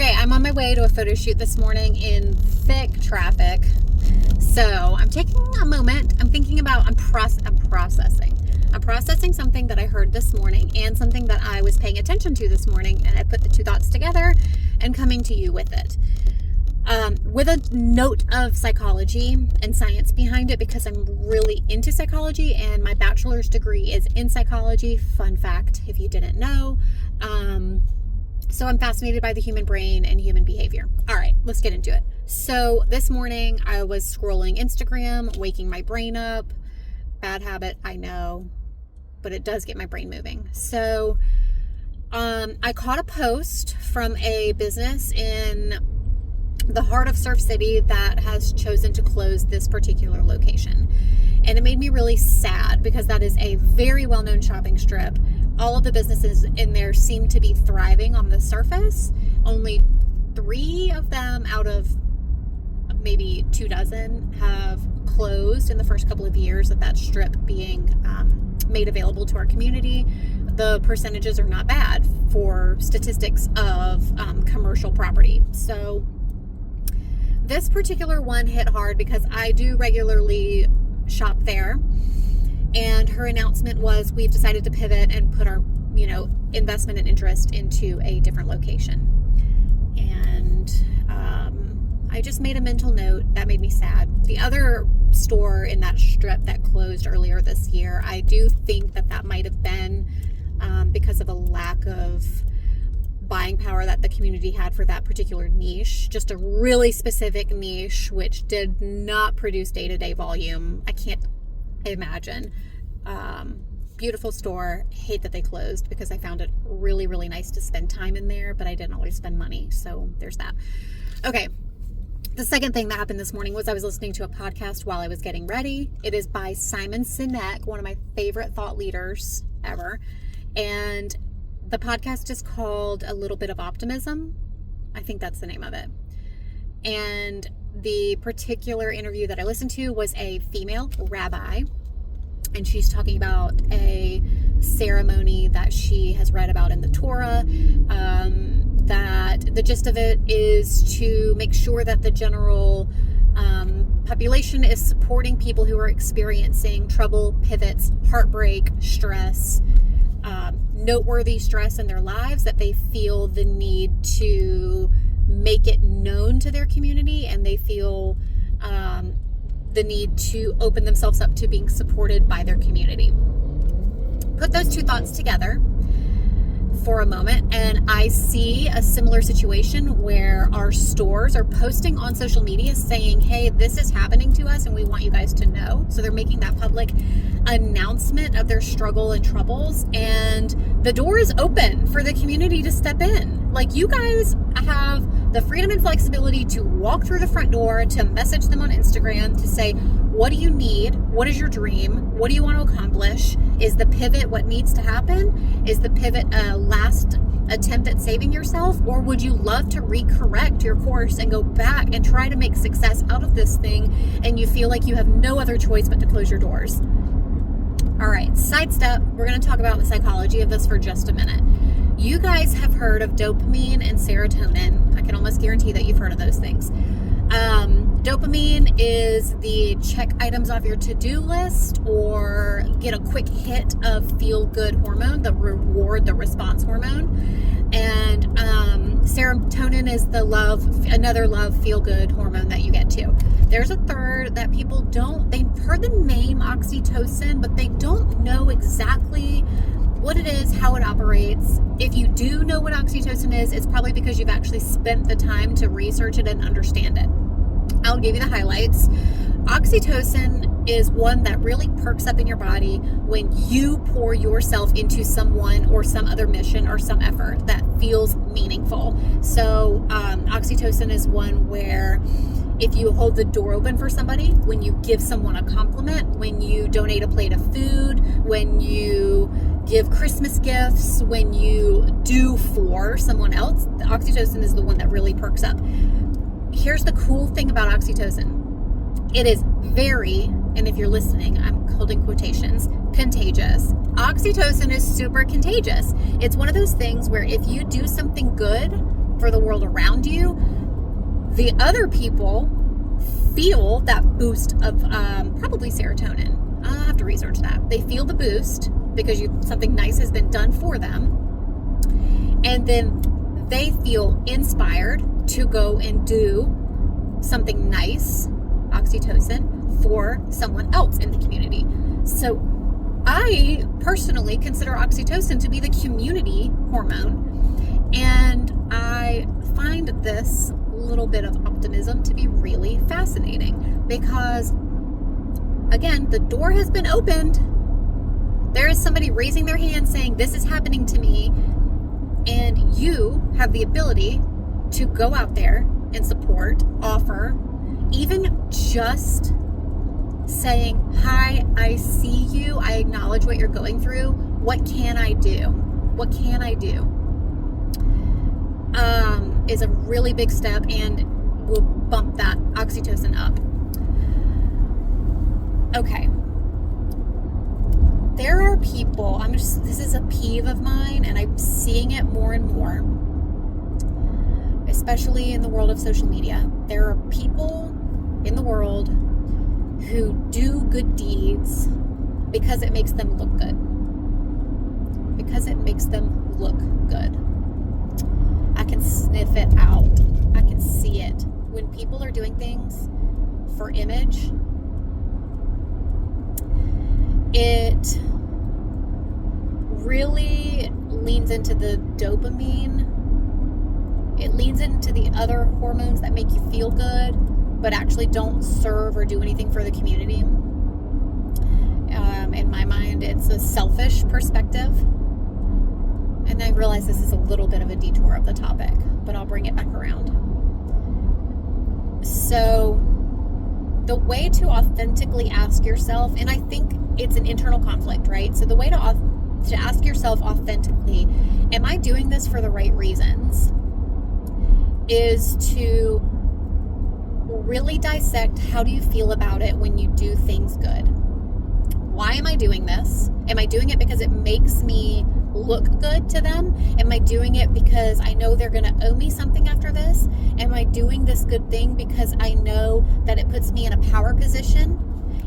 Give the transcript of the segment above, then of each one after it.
Okay, I'm on my way to a photo shoot this morning in thick traffic. So I'm taking a moment. I'm thinking about, I'm processing something that I heard this morning and something that I was paying attention to this morning. And I put the two thoughts together and coming to you with it. With a note of psychology and science behind it, because I'm really into psychology and my bachelor's degree is in psychology. Fun fact, if you didn't know. So I'm fascinated by the human brain and human behavior. All right, let's get into it. So this morning I was scrolling Instagram, waking my brain up. Bad habit, I know, but it does get my brain moving. So I caught a post from a business in the heart of Surf City that has chosen to close this particular location. And it made me really sad because that is a very well-known shopping strip. All of the businesses in there seem to be thriving on the surface. Only 3 of them out of maybe 24 have closed in the first couple of years of that strip being made available to our community. The percentages are not bad for statistics of commercial property. So this particular one hit hard because I do regularly shop there. And her announcement was, we've decided to pivot and put our, investment and interest into a different location. And I just made a mental note. That made me sad. The other store in that strip that closed earlier this year, I do think that might have been because of a lack of buying power that the community had for that particular niche, just a really specific niche, which did not produce day-to-day volume. I can't imagine. Beautiful store. Hate that they closed because I found it really, really nice to spend time in there, but I didn't always spend money. So there's that. Okay. The second thing that happened this morning was I was listening to a podcast while I was getting ready. It is by Sinek, one of my favorite thought leaders ever. And the podcast is called A Little Bit of Optimism. I think that's the name of it. And the particular interview that I listened to was a female rabbi. And she's talking about a ceremony that she has read about in the Torah, that the gist of it is to make sure that the general population is supporting people who are experiencing trouble, pivots, heartbreak, stress, noteworthy stress in their lives, that they feel the need to make it known to their community, and they feel the need to open themselves up to being supported by their community. Put those two thoughts together for a moment, and I see a similar situation where our stores are posting on social media saying, hey, this is happening to us and we want you guys to know. So they're making that public announcement of their struggle and troubles, and the door is open for the community to step in. Like, you guys have the freedom and flexibility to walk through the front door, to message them on Instagram, to say, what do you need? What is your dream? What do you want to accomplish? Is the pivot what needs to happen? Is the pivot a last attempt at saving yourself? Or would you love to recorrect your course and go back and try to make success out of this thing, and you feel like you have no other choice but to close your doors? All right, sidestep. We're going to talk about the psychology of this for just a minute. You guys have heard of dopamine and serotonin. I can almost guarantee that you've heard of those things. Dopamine is the check items off your to-do list or get a quick hit of feel-good hormone, the reward, the response hormone. And serotonin is another love, feel-good hormone that you get too. There's a third that people they've heard the name oxytocin, but they don't know exactly what it is, how it operates. If you do know what oxytocin is, it's probably because you've actually spent the time to research it and understand it. I'll give you the highlights. Oxytocin is one that really perks up in your body when you pour yourself into someone or some other mission or some effort that feels meaningful. So oxytocin is one where if you hold the door open for somebody, when you give someone a compliment, when you donate a plate of food, when you give Christmas gifts, when you do for someone else, the oxytocin is the one that really perks up. Here's the cool thing about oxytocin. It is very, and if you're listening, I'm holding quotations, contagious. Oxytocin is super contagious. It's one of those things where if you do something good for the world around you, the other people feel that boost of probably serotonin. I'll have to research that. They feel the boost because something nice has been done for them. And then they feel inspired to go and do something nice, oxytocin, for someone else in the community. So I personally consider oxytocin to be the community hormone, and I find this little bit of optimism to be really fascinating because, again, the door has been opened. There is somebody raising their hand saying, this is happening to me, and you have the ability to go out there and support, offer, even just saying, hi, I see you, I acknowledge what you're going through, what can I do? What can I do? Is a really big step and will bump that oxytocin up. Okay. There are people, this is a peeve of mine, and I'm seeing it more and more, especially in the world of social media. There are people in the world who do good deeds because it makes them look good. Because it makes them look good. I can sniff it out. I can see it. When people are doing things for image, it really leans into the dopamine. It leans into the other hormones that make you feel good, but actually don't serve or do anything for the community. In my mind, it's a selfish perspective. And I realize this is a little bit of a detour of the topic, but I'll bring it back around. So the way to authentically ask yourself, and I think it's an internal conflict, right? So the way to ask yourself authentically, am I doing this for the right reasons? Is to really dissect, how do you feel about it when you do things good? Why am I doing this? Am I doing it because it makes me look good to them? Am I doing it because I know they're going to owe me something after this? Am I doing this good thing because I know that it puts me in a power position?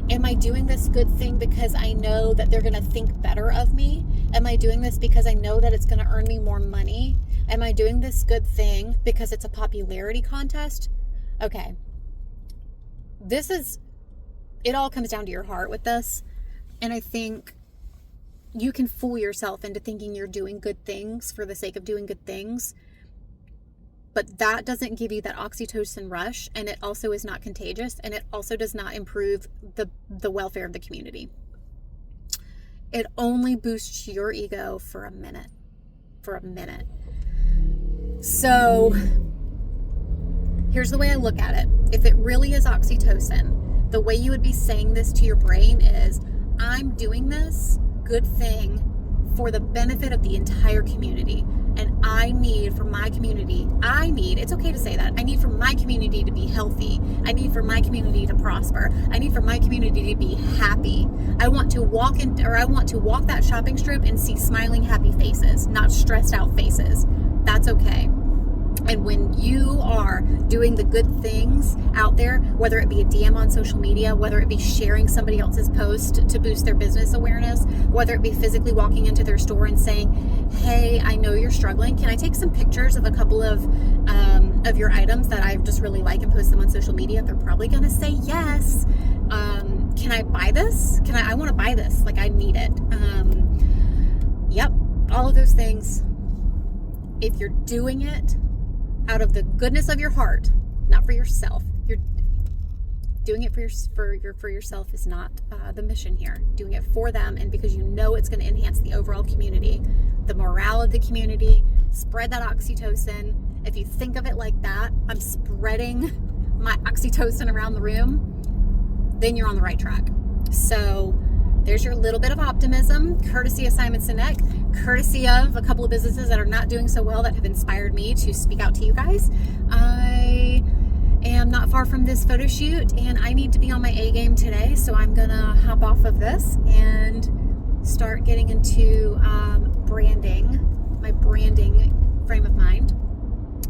Am I doing this good thing because I know that they're going to think better of me? Am I doing this because I know that it's going to earn me more money? Am I doing this good thing because it's a popularity contest? Okay. It all comes down to your heart with this. And I think you can fool yourself into thinking you're doing good things for the sake of doing good things. But that doesn't give you that oxytocin rush, and it also is not contagious, and it also does not improve the welfare of the community. It only boosts your ego for a minute. So here's the way I look at it. If it really is oxytocin, the way you would be saying this to your brain is, I'm doing this good thing for the benefit of the entire community. And I need for my community, it's okay to say that, I need for my community to be healthy. I need for my community to prosper. I need for my community to be happy. I want to walk that shopping strip and see smiling, happy faces, not stressed out faces. That's okay. And when you are doing the good things out there, whether it be a DM on social media, whether it be sharing somebody else's post to boost their business awareness, whether it be physically walking into their store and saying, hey, I know you're struggling. Can I take some pictures of a couple of your items that I just really like and post them on social media? They're probably going to say yes. Can I buy this? I want to buy this. Like, I need it. Yep. All of those things. If you're doing it out of the goodness of your heart, not for yourself. You're doing it for yourself is not the mission here. Doing it for them, and because you know it's going to enhance the overall community, the morale of the community, spread that oxytocin. If you think of it like that, I'm spreading my oxytocin around the room, then you're on the right track. So there's your little bit of optimism, courtesy of Simon Sinek, courtesy of a couple of businesses that are not doing so well that have inspired me to speak out to you guys. I am not far from this photo shoot, and I need to be on my A game today, so I'm gonna hop off of this and start getting into my branding frame of mind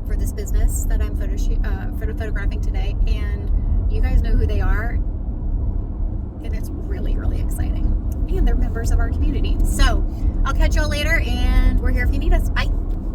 for the this business that I'm photographing today, and you guys know who they are, and it's really, really exciting. And they're members of our community. So I'll catch y'all later, and we're here if you need us. Bye.